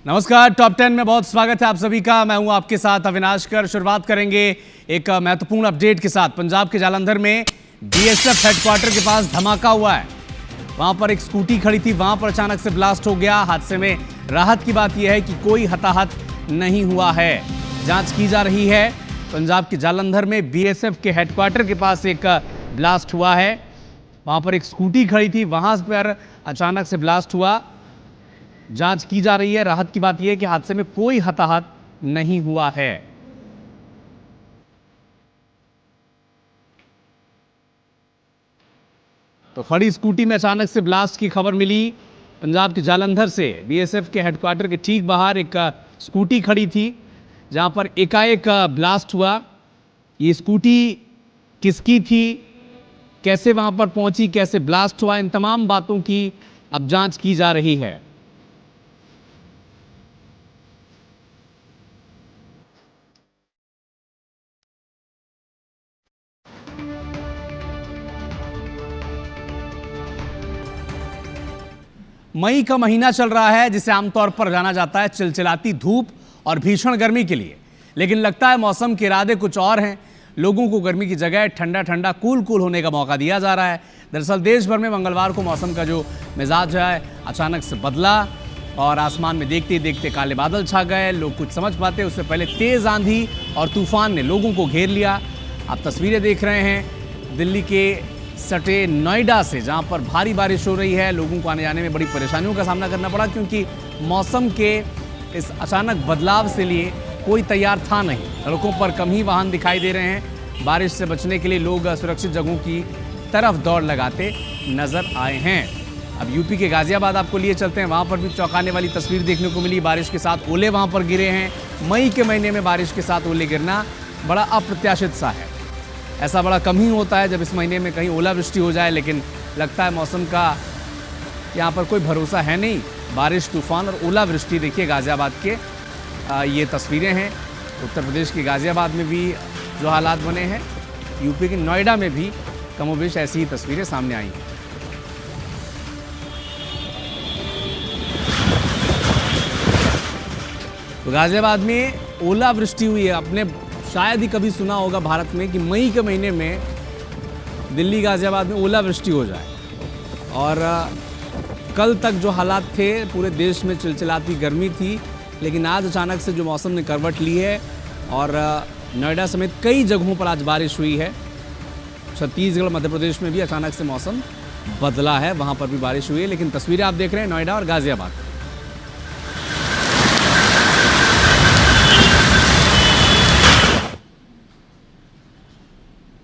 नमस्कार, टॉप 10 में बहुत स्वागत है आप सभी का। मैं हूं आपके साथ अविनाश कर। शुरुआत करेंगे एक महत्वपूर्ण अपडेट के साथ। पंजाब के जालंधर में बीएसएफ हेडक्वार्टर के पास धमाका हुआ है। वहां पर एक स्कूटी खड़ी थी, वहां पर अचानक से ब्लास्ट हो गया। हादसे में राहत की बात यह है कि कोई हताहत नहीं हुआ है। जांच की जा रही है। पंजाब के जालंधर में बीएसएफ के हेडक्वार्टर के पास एक ब्लास्ट हुआ है। वहां पर एक स्कूटी खड़ी थी, वहां पर अचानक से ब्लास्ट हुआ। जांच की जा रही है। राहत की बात यह है कि हादसे में कोई हताहत नहीं हुआ है। तो खड़ी स्कूटी में अचानक से ब्लास्ट की खबर मिली पंजाब के जालंधर से। बीएसएफ के हेडक्वार्टर के ठीक बाहर एक स्कूटी खड़ी थी, जहां पर एकाएक ब्लास्ट हुआ। ये स्कूटी किसकी थी, कैसे वहां पर पहुंची, कैसे ब्लास्ट हुआ, इन तमाम बातों की अब जांच की जा रही है। मई का महीना चल रहा है, जिसे आमतौर पर जाना जाता है चिलचिलाती धूप और भीषण गर्मी के लिए। लेकिन लगता है मौसम के इरादे कुछ और हैं। लोगों को गर्मी की जगह ठंडा ठंडा कूल कूल होने का मौका दिया जा रहा है। दरअसल देश भर में मंगलवार को मौसम का जो मिजाज है अचानक से बदला और आसमान में देखते ही देखते काले बादल छा गए। लोग कुछ समझ पाते उससे पहले तेज आंधी और तूफान ने लोगों को घेर लिया। आप तस्वीरें देख रहे हैं दिल्ली के सटे नोएडा से, जहां पर भारी बारिश हो रही है। लोगों को आने जाने में बड़ी परेशानियों का सामना करना पड़ा, क्योंकि मौसम के इस अचानक बदलाव से लिए कोई तैयार था नहीं। सड़कों पर कम ही वाहन दिखाई दे रहे हैं। बारिश से बचने के लिए लोग सुरक्षित जगहों की तरफ दौड़ लगाते नजर आए हैं। अब यूपी के गाजियाबाद आपको लिए चलते हैं। वहां पर भी चौंकाने वाली तस्वीर देखने को मिली। बारिश के साथ ओले वहां पर गिरे हैं। मई के महीने में बारिश के साथ ओले गिरना बड़ा अप्रत्याशित सा है। ऐसा बड़ा कम ही होता है जब इस महीने में कहीं ओलावृष्टि हो जाए, लेकिन लगता है मौसम का यहाँ पर कोई भरोसा है नहीं। बारिश, तूफान और ओलावृष्टि, देखिए गाजियाबाद के ये तस्वीरें हैं। उत्तर प्रदेश के गाजियाबाद में भी जो हालात बने हैं, यूपी के नोएडा में भी कमोबेश ऐसी ही तस्वीरें सामने आई हैं। तो गाजियाबाद में ओलावृष्टि हुई है। आपने शायद ही कभी सुना होगा भारत में कि मई के महीने में दिल्ली गाजियाबाद में ओलावृष्टि हो जाए। और कल तक जो हालात थे, पूरे देश में चिलचिलाती गर्मी थी, लेकिन आज अचानक से जो मौसम ने करवट ली है और नोएडा समेत कई जगहों पर आज बारिश हुई है। छत्तीसगढ़, मध्य प्रदेश में भी अचानक से मौसम बदला है, वहाँ पर भी बारिश हुई है। लेकिन तस्वीरें आप देख रहे हैं नोएडा और गाजियाबाद।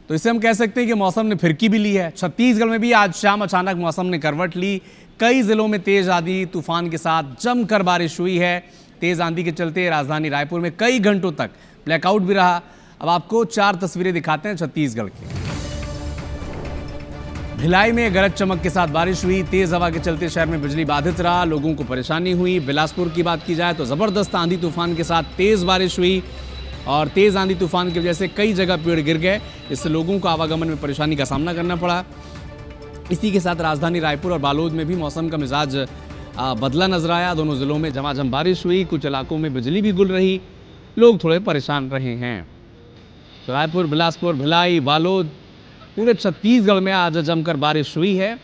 तो इससे हम कह सकते हैं कि मौसम ने फिरकी भी ली है। छत्तीसगढ़ में भी आज शाम अचानक मौसम ने करवट ली। कई जिलों में तेज आंधी तूफान के साथ जमकर बारिश हुई है। तेज आंधी के चलते राजधानी रायपुर में कई घंटों तक ब्लैकआउट भी रहा। अब आपको 4 तस्वीरें दिखाते हैं छत्तीसगढ़ की। भिलाई में गरज चमक के साथ बारिश हुई। तेज हवा के चलते शहर में बिजली बाधित रहा, लोगों को परेशानी हुई। बिलासपुर की बात की जाए तो जबरदस्त आंधी तूफान के साथ तेज बारिश हुई और तेज आंधी तूफान की वजह से कई जगह पेड़ गिर गए। इससे लोगों को आवागमन में परेशानी का सामना करना पड़ा। इसी के साथ राजधानी रायपुर और बालोद में भी मौसम का मिजाज बदला नजर आया। दोनों जिलों में झमाझम बारिश हुई। कुछ इलाकों में बिजली भी गुल रही। लोग थोड़े परेशान रहे हैं। तो रायपुर, बिलासपुर, भिलाई, बालोद, पूरे छत्तीसगढ़ में आज जमकर बारिश हुई है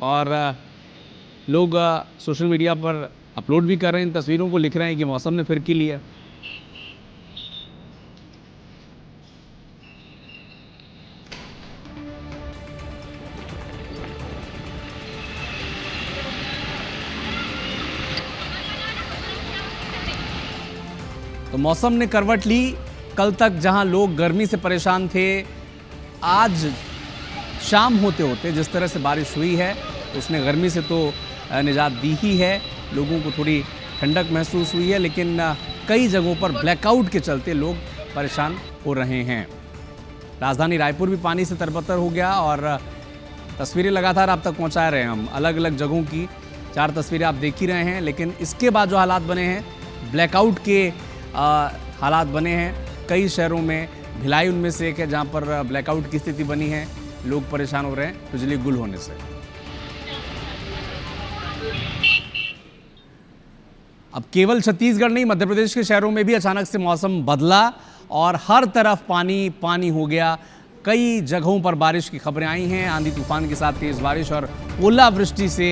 और लोग सोशल मीडिया पर अपलोड भी कर रहे हैं इन तस्वीरों को, लिख रहे हैं कि मौसम ने फिरकी ली है। तो मौसम ने करवट ली। कल तक जहां लोग गर्मी से परेशान थे, आज शाम होते होते जिस तरह से बारिश हुई है उसने गर्मी से तो निजात दी ही है। लोगों को थोड़ी ठंडक महसूस हुई है, लेकिन कई जगहों पर ब्लैकआउट के चलते लोग परेशान हो रहे हैं। राजधानी रायपुर भी पानी से तरबतर हो गया और तस्वीरें लगातार आप तक पहुंचा रहे हैं हम। अलग अलग जगहों की 4 तस्वीरें आप देख ही रहे हैं। लेकिन इसके बाद जो हालात बने हैं, ब्लैकआउट के हालात बने हैं कई शहरों में। भिलाई उनमें से एक है जहां पर ब्लैकआउट की स्थिति बनी है। लोग परेशान हो रहे हैं बिजली गुल होने से। अब केवल छत्तीसगढ़ नहीं, मध्य प्रदेश के शहरों में भी अचानक से मौसम बदला और हर तरफ पानी पानी हो गया। कई जगहों पर बारिश की खबरें आई हैं। आंधी तूफान के साथ तेज बारिश और ओलावृष्टि से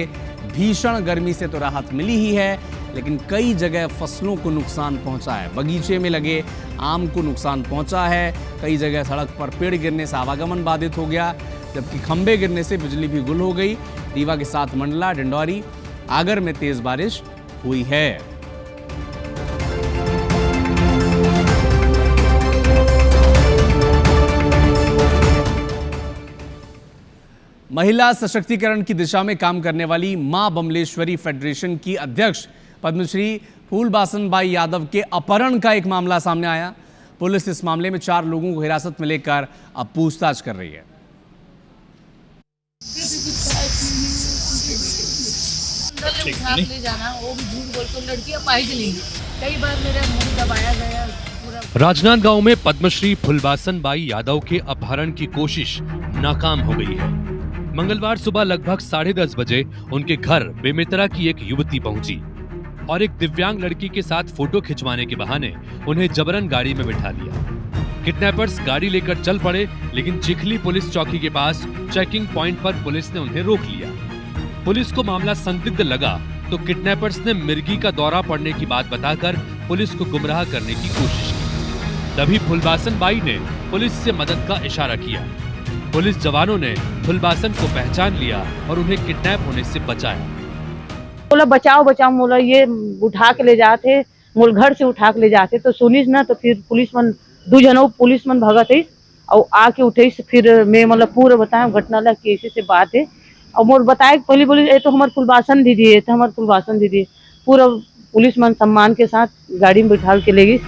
भीषण गर्मी से तो राहत मिली ही है, लेकिन कई जगह फसलों को नुकसान पहुंचा है। बगीचे में लगे आम को नुकसान पहुंचा है। कई जगह सड़क पर पेड़ गिरने से आवागमन बाधित हो गया, जबकि खंभे गिरने से बिजली भी गुल हो गई। रीवा के साथ मंडला, डिंडौरी, आगर में तेज बारिश हुई है। महिला सशक्तिकरण की दिशा में काम करने वाली मां बमलेश्वरी फेडरेशन की अध्यक्ष पद्मश्री फूलबासन बाई यादव के अपहरण का एक मामला सामने आया। पुलिस इस मामले में 4 लोगों को हिरासत में लेकर अब पूछताछ कर रही है। उठा ले जाना, वो भी झूठ बोल कर लड़कियां पाई नहीं। कई बार मेरा मुंह दबाया गया पूरा। राजनांदगांव में पद्मश्री फूलबासन बाई यादव के अपहरण की कोशिश नाकाम हो गई है। मंगलवार सुबह लगभग 10:30 बजे उनके घर बेमेतरा की एक युवती पहुंची और एक दिव्यांग लड़की के साथ फोटो खिंचवाने के बहाने उन्हें जबरन गाड़ी में बिठा लिया। किडनैपर्स गाड़ी लेकर चल पड़े, लेकिन चिखली पुलिस चौकी के पास चेकिंग पॉइंट पर पुलिस ने उन्हें रोक लिया। पुलिस को मामला संदिग्ध लगा तो किडनैपर्स ने मिर्गी का दौरा पड़ने की बात बताकर पुलिस को गुमराह करने की कोशिश की। तभी फूलबासन बाई ने पुलिस से मदद का इशारा किया। पुलिस जवानों ने फूलबासन को पहचान लिया और उन्हें किडनैप होने से बचाया। बोला बचाओ बचाओ, बोला ये उठा के ले जाते, मोल घर से उठा के ले जाते तो सुनिस ना, तो फिर पुलिस मन 2 जनों पुलिस मन भगत है और आके उठे। फिर मैं मतलब पूरा बताया घटना ला कि ऐसे से बात है और मोर बताए पहले बोली ये तो हमारे फूलबासन दीदी है, तो हमारे फूलबासन दीदी। पूरा पुलिस मन सम्मान के साथ गाड़ी में बिठा के ले गई।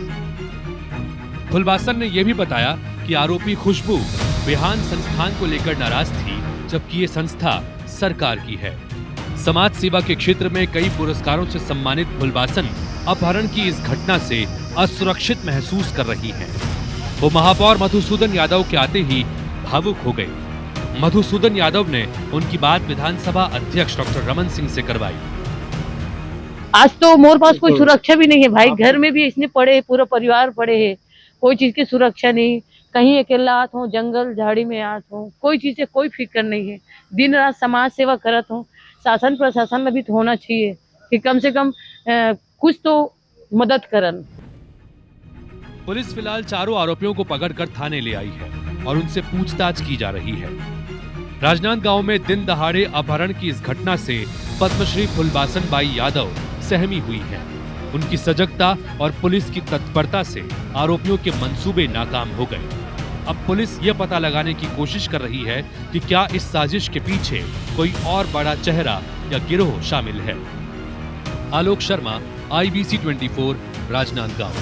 फूलबासन ने यह भी बताया कि आरोपी खुशबू बिहान संस्थान को लेकर नाराज थी, जबकि ये संस्था सरकार की है। समाज सेवा के क्षेत्र में कई पुरस्कारों से सम्मानित फूलबासन अपहरण की इस घटना से असुरक्षित महसूस कर रही हैं। वो महापौर मधुसूदन यादव के आते ही भावुक हो गए। मधुसूदन यादव ने उनकी बात विधानसभा अध्यक्ष डॉक्टर रमन सिंह से करवाई। आज तो मोर पास कोई सुरक्षा भी नहीं है भाई, घर में भी इसने पड़े, पूरा परिवार पड़े है, कोई चीज की सुरक्षा नहीं। कहीं अकेला आत हूँ, जंगल झाड़ी में आत हूँ, कोई चीज से कोई फिक्र नहीं है। दिन रात समाज सेवा करत हूँ। शासन प्रशासन में भी तो होना चाहिए कि कम से कम कुछ तो मदद करन। पुलिस फिलहाल चारों आरोपियों को पकड़कर थाने ले आई है और उनसे पूछताछ की जा रही है। राजनांदगांव में दिन दहाड़े अपहरण की इस घटना से पद्मश्री फूलबासन बाई यादव सहमी हुई है। उनकी सजगता और पुलिस की तत्परता से आरोपियों के मंसूबे नाकाम हो गए। अब पुलिस यह पता लगाने की कोशिश कर रही है कि क्या इस साजिश के पीछे कोई और बड़ा चेहरा या गिरोह शामिल है। आलोक शर्मा, IBC 24, राजनांदगांव।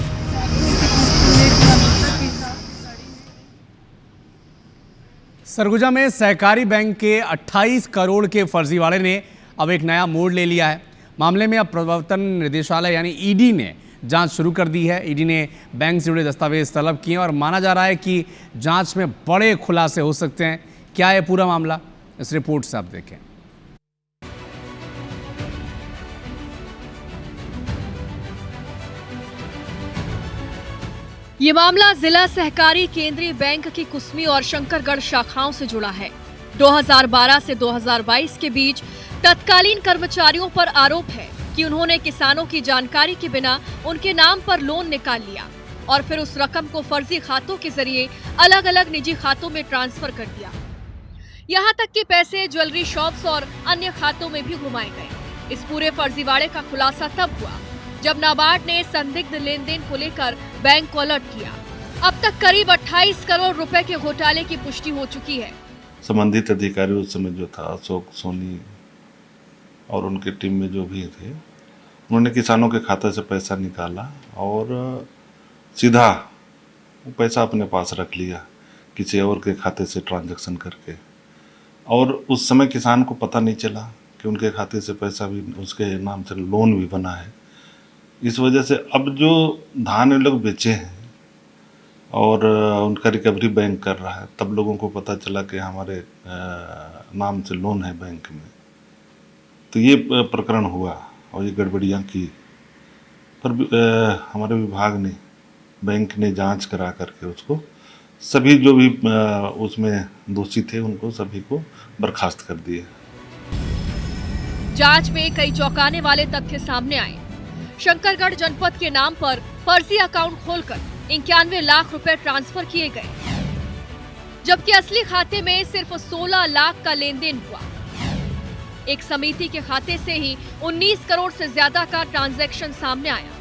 सरगुजा में सहकारी बैंक के 28 करोड़ के फर्जीवाड़े ने अब एक नया मोड़ ले लिया है। मामले में अब प्रवर्तन निदेशालय यानी ईडी ने जांच शुरू कर दी है। ईडी ने बैंक से जुड़े दस्तावेज तलब किए और माना जा रहा है कि जांच में बड़े खुलासे हो सकते हैं। क्या है पूरा मामला, इस रिपोर्ट से आप देखें। ये मामला जिला सहकारी केंद्रीय बैंक की कुसमी और शंकरगढ़ शाखाओं से जुड़ा है। 2012 से 2022 के बीच तत्कालीन कर्मचारियों पर आरोप है कि उन्होंने किसानों की जानकारी के बिना उनके नाम पर लोन निकाल लिया और फिर उस रकम को फर्जी खातों के जरिए अलग अलग निजी खातों में ट्रांसफर कर दिया। यहाँ तक कि पैसे ज्वेलरी शॉप्स और अन्य खातों में भी घुमाए गए। इस पूरे फर्जीवाड़े का खुलासा तब हुआ जब नाबार्ड ने संदिग्ध लेन देन को लेकर बैंक को अलर्ट किया। अब तक करीब 28 करोड़ रुपए के घोटाले की पुष्टि हो चुकी है। संबंधित अधिकारी उस समय जो था अशोक सोनी और उनके टीम में जो भी थे, उन्होंने किसानों के खाते से पैसा निकाला और सीधा पैसा अपने पास रख लिया किसी और के खाते से ट्रांजैक्शन करके। और उस समय किसान को पता नहीं चला कि उनके खाते से पैसा भी, उसके नाम से लोन भी बना है। इस वजह से अब जो धान ये लोग बेचे हैं और उनका रिकवरी बैंक कर रहा है, तब लोगों को पता चला कि हमारे नाम से लोन है बैंक में। तो ये प्रकरण हुआ और ये गड़बड़ियाँ की पर हमारे विभाग ने, बैंक ने जांच करा करके उसको सभी जो भी उसमें दोषी थे उनको सभी को बर्खास्त कर दिए। जांच में कई चौंकाने वाले तथ्य सामने आए। शंकरगढ़ जनपद के नाम पर फर्जी अकाउंट खोलकर 91 लाख रुपए ट्रांसफर किए गए, जबकि असली खाते में सिर्फ 16 लाख का लेन देन हुआ। एक समिति के खाते से ही 19 करोड़ से ज्यादा का ट्रांजैक्शन सामने आया।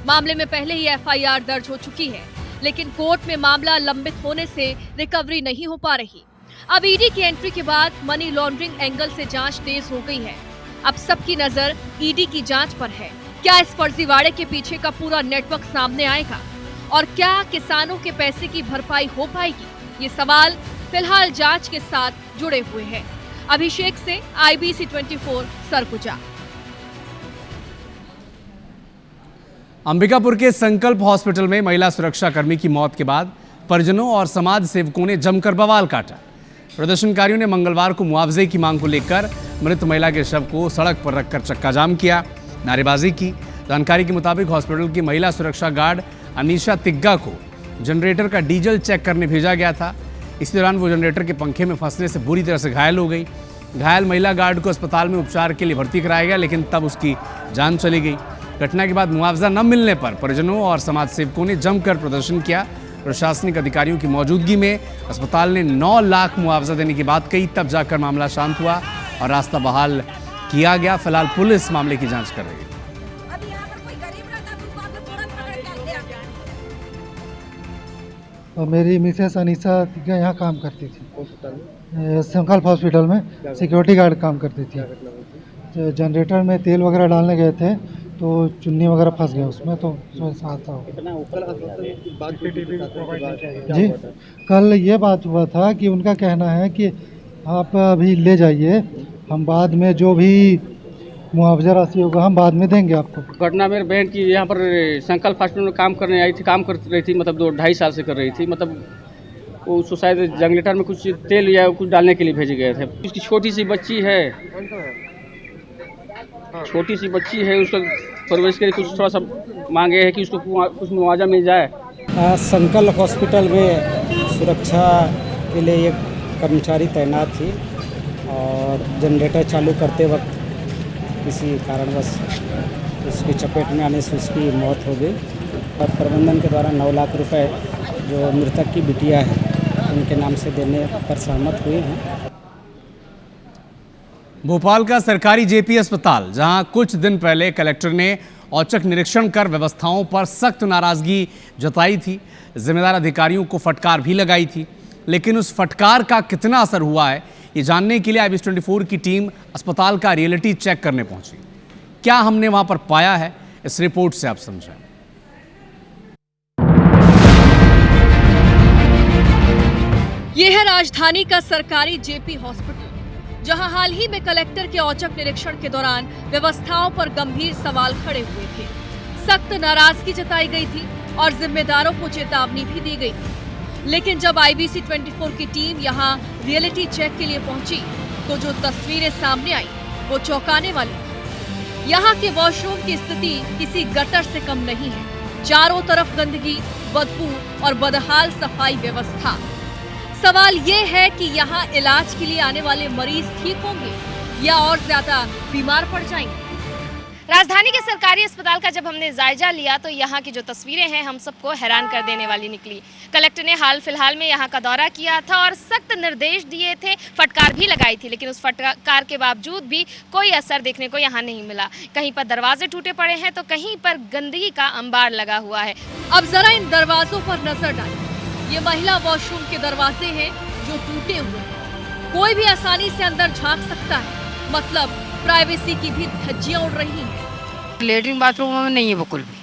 मामले में पहले ही एफआईआर दर्ज हो चुकी है, लेकिन कोर्ट में मामला लंबित होने से रिकवरी नहीं हो पा रही। अब ईडी की एंट्री के बाद मनी लॉन्ड्रिंग एंगल से जांच तेज हो गई है। अब सबकी नजर ईडी की जांच पर है। क्या इस फर्जीवाड़े के पीछे का पूरा नेटवर्क सामने आएगा और क्या किसानों के पैसे की भरपाई हो पाएगी? ये सवाल फिलहाल जांच के साथ जुड़े हुए हैं। अभिषेक से IBC 24 सरगुजा। अंबिकापुर के संकल्प हॉस्पिटल में महिला सुरक्षा कर्मी की मौत के बाद परिजनों और समाज सेवकों ने जमकर बवाल काटा। प्रदर्शनकारियों ने मंगलवार को मुआवजे की मांग को लेकर मृत महिला के शव को सड़क पर रखकर चक्का जाम किया, नारेबाजी की। जानकारी के मुताबिक हॉस्पिटल की महिला सुरक्षा गार्ड अनीशा तिग्गा को जनरेटर का डीजल चेक करने भेजा गया था। इसी दौरान वो जनरेटर के पंखे में फंसने से बुरी तरह से घायल हो गई। घायल महिला गार्ड को अस्पताल में उपचार के लिए भर्ती कराया गया, लेकिन तब उसकी जान चली गई। घटना के बाद मुआवजा न मिलने पर परिजनों और समाज सेवकों ने जमकर प्रदर्शन किया। प्रशासनिक अधिकारियों की मौजूदगी में अस्पताल ने 9 लाख मुआवजा देने की बात कही, तब जाकर मामला शांत हुआ और रास्ता बहाल किया गया। फिलहाल पुलिस मामले की जांच कर रही है। और मेरी मिसेस अनीसा तिग्गा यहाँ काम करती थी, संकल्प हॉस्पिटल में सिक्योरिटी गार्ड काम करती थी। तो जनरेटर में तेल वगैरह डालने गए थे तो चुन्नी वगैरह फंस गया उसमें, तो हादसा हो गया। जी, कल ये बात हुआ था कि उनका कहना है कि आप अभी ले जाइए, हम बाद में जो भी मुआवजा राशि होगा हम बाद में देंगे आपको। घटना मेरे बहन की यहाँ पर संकल्प हॉस्पिटल में काम करने आई थी, काम कर रही थी, मतलब 2-2.5 साल से कर रही थी। मतलब वो उसको शायद जनरेटर में कुछ तेल या कुछ डालने के लिए भेजे गए थे। उसकी छोटी सी बच्ची है, उसको परवरिश के लिए कुछ थोड़ा सा मांगे है कि उसको कुछ मुआवजा मिल जाए। संकल्प हॉस्पिटल में सुरक्षा के लिए एक कर्मचारी तैनात थी और जनरेटर चालू करते वक्त किसी कारणवश उसकी चपेट में आने से उसकी मौत हो गई और प्रबंधन के द्वारा 9 लाख रुपए जो मृतक की बिटिया है उनके नाम से देने पर सहमत हुए हैं। भोपाल का सरकारी जेपी अस्पताल, जहां कुछ दिन पहले कलेक्टर ने औचक निरीक्षण कर व्यवस्थाओं पर सख्त नाराजगी जताई थी, जिम्मेदार अधिकारियों को फटकार भी लगाई थी, लेकिन उस फटकार का कितना असर हुआ है ये जानने के लिए IBC 24 की टीम अस्पताल का रियलिटी चेक करने पहुंची। क्या हमने वहां पर पाया है, इस रिपोर्ट से आप समझें। यह है राजधानी का सरकारी जेपी हॉस्पिटल, जहां हाल ही में कलेक्टर के औचक निरीक्षण के दौरान व्यवस्थाओं पर गंभीर सवाल खड़े हुए थे। सख्त नाराजगी जताई गई थी और जिम्मेदारों को चेतावनी भी दी गई थी। लेकिन जब IBC 24 की टीम यहां रियलिटी चेक के लिए पहुंची तो जो तस्वीरें सामने आई वो चौंकाने वाली थी। यहां के वॉशरूम की स्थिति किसी गटर से कम नहीं है। चारों तरफ गंदगी, बदबू और बदहाल सफाई व्यवस्था। सवाल ये है कि यहाँ इलाज के लिए आने वाले मरीज ठीक होंगे या और ज्यादा बीमार पड़ जाएंगे। राजधानी के सरकारी अस्पताल का जब हमने जायजा लिया तो यहाँ की जो तस्वीरें हैं हम सबको हैरान कर देने वाली निकली। कलेक्टर ने हाल फिलहाल में यहाँ का दौरा किया था और सख्त निर्देश दिए थे, फटकार भी लगाई थी, लेकिन उस फटकार के बावजूद भी कोई असर देखने को यहाँ नहीं मिला। कहीं पर दरवाजे टूटे पड़े हैं तो कहीं पर गंदगी का अंबार लगा हुआ है। अब जरा इन दरवाजों पर नजर डालें। ये महिला वॉशरूम के दरवाजे हैं जो टूटे हुए हैं। कोई भी आसानी से अंदर झांक सकता है, मतलब प्राइवेसी की भी धज्जियां उड़ रही हैं। लेटरिन बाथरूम में नहीं है बिल्कुल भी।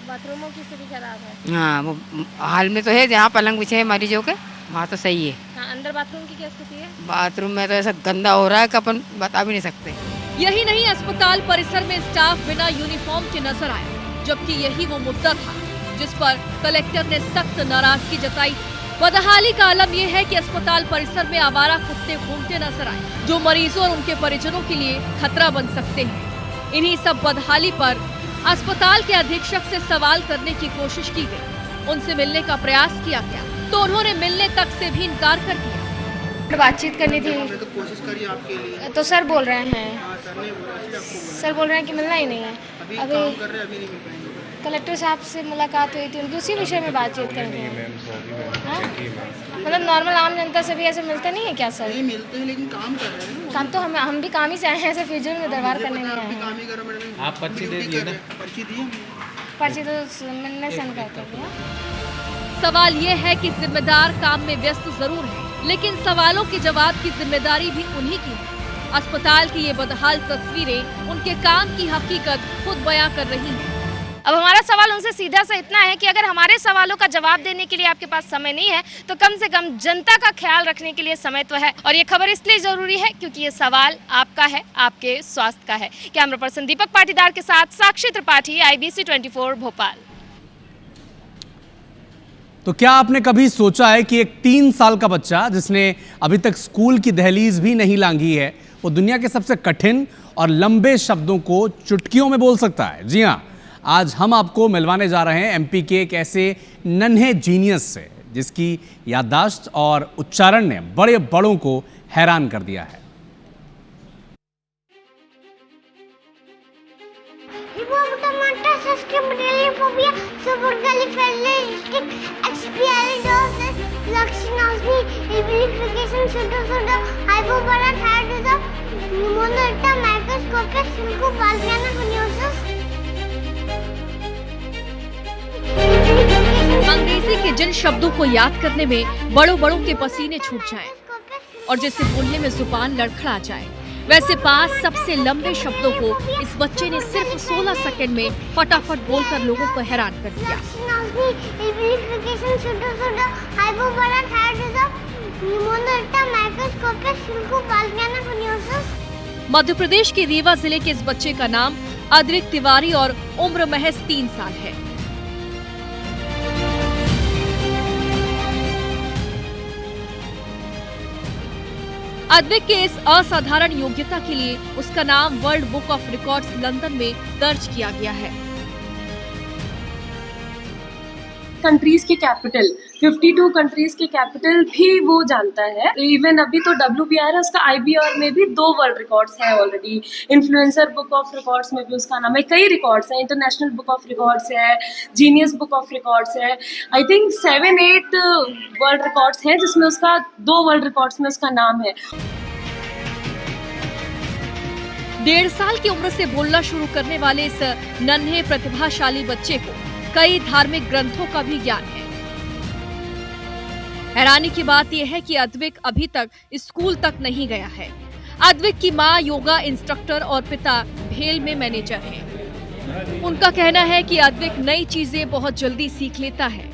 बाथरूमों की स्थिति खराब है। हाँ, वो हाल में तो है, जहाँ पलंग बिछे हैं मरीजों के वहाँ तो सही है। हाँ, अंदर बाथरूम की क्या स्थिति है? बाथरूम में तो ऐसा गंदा हो रहा है कि अपन बता भी नहीं सकते। यही नहीं, अस्पताल परिसर में स्टाफ बिना यूनिफॉर्म के नजर आया, जबकि यही वो मुद्दा था जिस पर कलेक्टर ने सख्त नाराजगी जताई। बदहाली का आलम यह है कि अस्पताल परिसर में आवारा कुत्ते घूमते नजर आए, जो मरीजों और उनके परिजनों के लिए खतरा बन सकते हैं। इन्हीं सब बदहाली पर अस्पताल के अधीक्षक से सवाल करने की कोशिश की गई, उनसे मिलने का प्रयास किया गया तो उन्होंने मिलने तक से भी इनकार कर दिया। बातचीत करनी थी तो कोशिश करिए आपके लिए। तो सर बोल रहे हैं, सर ने बोला कि आपको सर बोल रहे हैं कि मिलना ही नहीं है। अभी काम कर रहे हैं, अभी नहीं मिल पाएंगे। कलेक्टर साहब से मुलाकात हुई थी, उनकी उसी विषय में बातचीत करनी है। मतलब नॉर्मल आम जनता से भी ऐसे मिलते नहीं है क्या सर? नहीं मिलते हैं, लेकिन काम कर रहे हैं। काम तो हम भी काम ही से आए हैं, ऐसे फिजूल में दरबार करने नहीं आए हैं। काम ही करो मैडम। आप पर्ची दे दिए ना? पर्ची दी पर्ची तो मैंने सेंड कर दिया। सवाल ये है कि जिम्मेदार काम में व्यस्त जरूर है, लेकिन सवालों के जवाब की जिम्मेदारी भी उन्हीं की है। अस्पताल की ये बदहाल तस्वीरें उनके काम की हकीकत खुद बयां कर रही हैं। अब हमारा सवाल उनसे सीधा सा इतना है कि अगर हमारे सवालों का जवाब देने के लिए आपके पास समय नहीं है तो कम से कम जनता का ख्याल रखने के लिए समय तो है। और ये खबर इसलिए जरूरी है क्योंकि ये सवाल आपका है, आपके स्वास्थ्य का है। कैमरा पर्सन दीपक पाटीदार के साथ साक्षी त्रिपाठी, IBC 24 भोपाल। तो क्या आपने कभी सोचा है कि एक 3 साल का बच्चा जिसने अभी तक स्कूल की दहलीज भी नहीं लांघी है, वो दुनिया के सबसे कठिन और लंबे शब्दों को चुटकियों में बोल सकता है? जी हाँ, आज हम आपको मिलवाने जा रहे हैं MP के एक ऐसे नन्हे जीनियस से जिसकी याददाश्त और उच्चारण ने बड़े बड़ों को हैरान कर दिया है। अंग्रेजी के जिन शब्दों को याद करने में बड़ों के पसीने छूट जाएं और जैसे बोलने में जुबान लड़खड़ा जाए, वैसे 5 सबसे लंबे शब्दों को इस बच्चे ने सिर्फ 16 सेकंड में फटाफट बोलकर लोगों को हैरान कर दिया। मध्य प्रदेश के रीवा जिले के इस बच्चे का नाम अद्विक तिवारी और उम्र महज 3 साल है। अद्विक के इस असाधारण योग्यता के लिए उसका नाम world book of records London में दर्ज किया गया है। कंट्रीज के कैपिटल 52 कंट्रीज के कैपिटल भी वो जानता है। इवन अभी तो WBR है, उसका IBR में भी 2 वर्ल्ड रिकॉर्ड्स है already. Influencer book of records में भी उसका नाम है। कई रिकॉर्ड्स हैं, इंटरनेशनल बुक ऑफ रिकॉर्ड्स है, जीनियस बुक ऑफ रिकॉर्ड्स है। आई थिंक 7-8 वर्ल्ड रिकॉर्ड्स हैं जिसमें उसका 2 वर्ल्ड रिकॉर्ड्स में उसका नाम है। 1.5 साल की उम्र से बोलना शुरू करने वाले इस नन्हे प्रतिभाशाली बच्चे को कई धार्मिक ग्रंथों का भी ज्ञान है। हैरानी की बात यह है कि अद्विक अभी तक स्कूल तक नहीं गया है। अद्विक की मां योगा इंस्ट्रक्टर और पिता भेल में मैनेजर हैं। उनका कहना है कि अद्विक नई चीजें बहुत जल्दी सीख लेता है।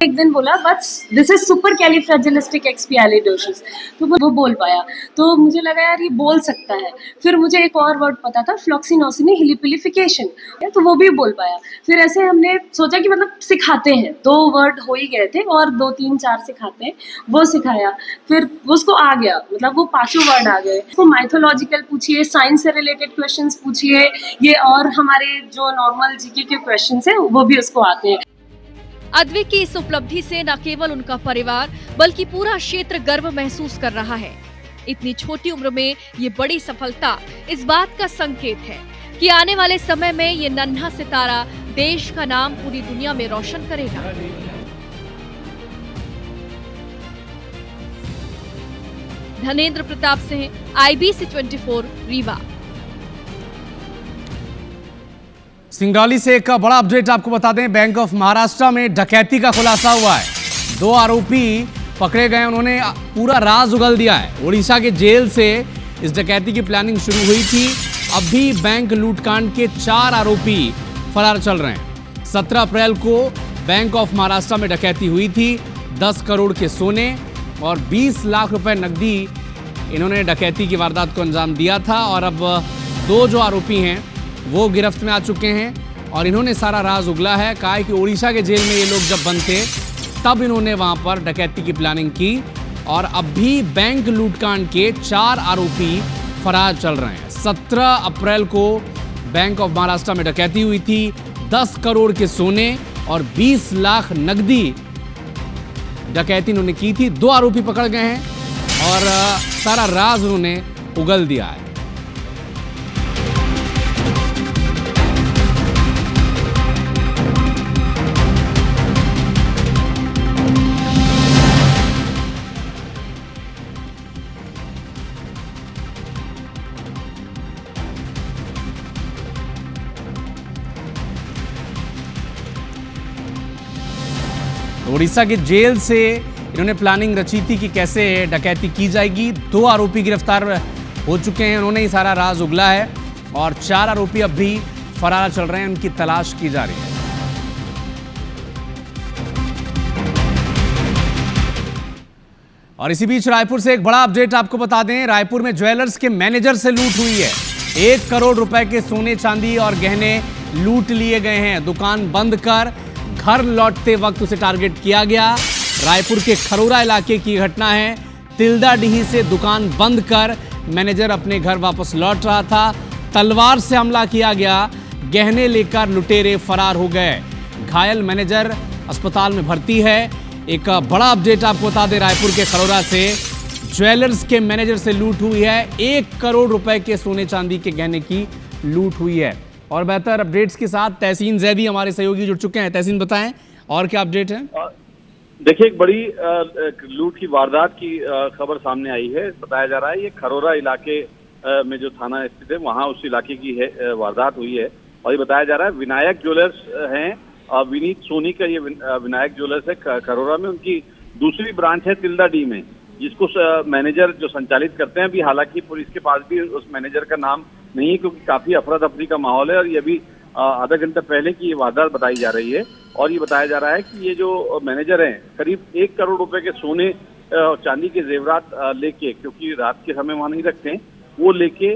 एक दिन बोला बस दिस इज सुपर कैलिफ्रेजिलिस्टिक एक्सपियालिडोसिस, तो वो बोल पाया। तो मुझे लगा यार ये बोल सकता है। फिर मुझे एक और वर्ड पता था, फ्लॉक्सिनोसिनी हिलिपिलिफिकेशन, तो वो भी बोल पाया। फिर ऐसे हमने सोचा कि मतलब सिखाते हैं, 2 वर्ड हो ही गए थे और 2, 3, 4 सिखाते हैं, वो सिखाया। फिर उसको आ गया, मतलब वो 5 वर्ड आ गए। उसको माइथोलॉजिकल पूछिए, साइंस से रिलेटेड क्वेश्चंस पूछिए, ये और हमारे जो नॉर्मल जीके के क्वेश्चंस हैं वो भी उसको आते हैं। अद्विक की इस उपलब्धि से न केवल उनका परिवार बल्कि पूरा क्षेत्र गर्व महसूस कर रहा है। इतनी छोटी उम्र में ये बड़ी सफलता इस बात का संकेत है कि आने वाले समय में ये नन्हा सितारा देश का नाम पूरी दुनिया में रोशन करेगा। धनेंद्र प्रताप सिंह, IBC 24 रीवा। सिंगरौली से एक बड़ा अपडेट आपको बता दें, बैंक ऑफ महाराष्ट्र में डकैती का खुलासा हुआ है। 2 आरोपी पकड़े गए, उन्होंने पूरा राज उगल दिया है। उड़ीसा के जेल से इस डकैती की प्लानिंग शुरू हुई थी। अब भी बैंक लूटकांड के 4 आरोपी फरार चल रहे हैं। 17 अप्रैल को बैंक ऑफ महाराष्ट्र में डकैती हुई थी। 10 करोड़ के सोने और 20 लाख रुपए नकदी इन्होंने डकैती की वारदात को अंजाम दिया था। और अब 2 जो आरोपी हैं वो गिरफ्त में आ चुके हैं और इन्होंने सारा राज उगला है। कहा है कि उड़ीसा के जेल में ये लोग जब बंद थे तब इन्होंने वहां पर डकैती की प्लानिंग की और अब भी बैंक लूटकांड के 4 आरोपी फरार चल रहे हैं। 17 अप्रैल को बैंक ऑफ महाराष्ट्र में डकैती हुई थी। 10 करोड़ के सोने और 20 लाख नकदी डकैती उन्होंने की थी। 2 आरोपी पकड़ गए हैं और सारा राज उन्होंने उगल दिया है। उड़ीसा की जेल से इन्होंने प्लानिंग रची थी कि कैसे डकैती की जाएगी। 2 आरोपी गिरफ्तार हो चुके हैं, उन्होंने ही सारा राज उगला है और 4 आरोपी अब भी फरार चल रहे हैं, उनकी तलाश की जा रही है। और इसी बीच रायपुर से एक बड़ा अपडेट आपको बता दें। रायपुर में ज्वेलर्स के मैनेजर से लूट हुई है। 1 करोड़ रुपए के सोने चांदी और गहने लूट लिए गए हैं। दुकान बंद कर घर लौटते वक्त उसे टारगेट किया गया। रायपुर के खरोरा इलाके की घटना है। तिल्दाडीही से दुकान बंद कर मैनेजर अपने घर वापस लौट रहा था। तलवार से हमला किया गया। गहने लेकर लुटेरे फरार हो गए। घायल मैनेजर अस्पताल में भर्ती है। एक बड़ा अपडेट आपको बता दें, रायपुर के खरोरा से ज्वेलर्स के मैनेजर से लूट हुई है। 1 करोड़ रुपए के सोने चांदी के गहने की लूट हुई है। और बेहतर अपडेट्स के साथ तहसीन जैदी हमारे सहयोगी जुड़ चुके हैं। तहसीन, बताएं और क्या अपडेट है? देखिए, एक बड़ी लूट की वारदात की खबर सामने आई है। बताया जा रहा है ये खरोरा इलाके में जो थाना स्थित है वहाँ उस इलाके की है वारदात हुई है। और ये बताया जा रहा है विनायक ज्वेलर्स हैं, विनीत सोनी का ये विनायक ज्वेलर्स है खरोरा में। उनकी दूसरी ब्रांच है तिल्दाडीह में, जिसको मैनेजर जो संचालित करते हैं। अभी हालांकि पुलिस के पास भी उस मैनेजर का नाम नहीं है, क्योंकि काफी अफरा तफरी का माहौल है। और ये अभी आधा घंटा पहले की ये वारदात बताई जा रही है। और ये बताया जा रहा है कि ये जो मैनेजर हैं करीब 1 करोड़ रुपए के सोने और चांदी के जेवरात लेके, क्योंकि रात के समय वहां नहीं रखते हैं, वो लेके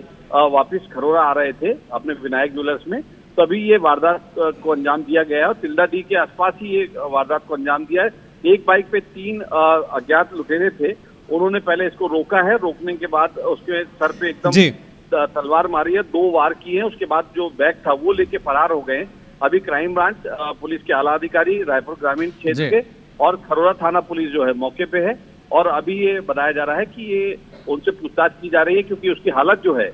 वापस खरोरा आ रहे थे अपने विनायक ज्वेलर्स में। तभी ये वारदात को अंजाम दिया गया है। और तिल्दाडीह के आसपास ही ये वारदात को अंजाम दिया है। एक बाइक पे 3 अज्ञात लुटेरे थे। उन्होंने पहले इसको रोका है। रोकने के बाद उसके सर पे एकदम तलवार मारी है, 2 वार किए हैं। उसके बाद जो बैग था वो लेके फरार हो गए। अभी क्राइम ब्रांच पुलिस के आला अधिकारी रायपुर ग्रामीण क्षेत्र के और खरोरा थाना पुलिस जो है मौके पे है। और अभी ये बताया जा रहा है कि ये उनसे पूछताछ की जा रही है, क्योंकि उसकी हालत जो है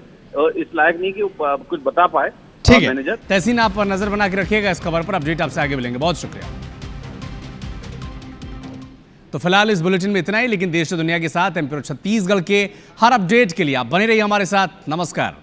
इस लायक नहीं कि कुछ बता पाए। ठीक है मैनेजर। तहसीन, आप नजर बना के रखिएगा इस खबर पर। अपडेट आपसे आगे मिलेंगे। बहुत शुक्रिया। तो फिलहाल इस बुलेटिन में इतना ही, लेकिन देश और दुनिया के साथ एमपी छत्तीसगढ़ के हर अपडेट के लिए आप बने रहिए हमारे साथ। नमस्कार।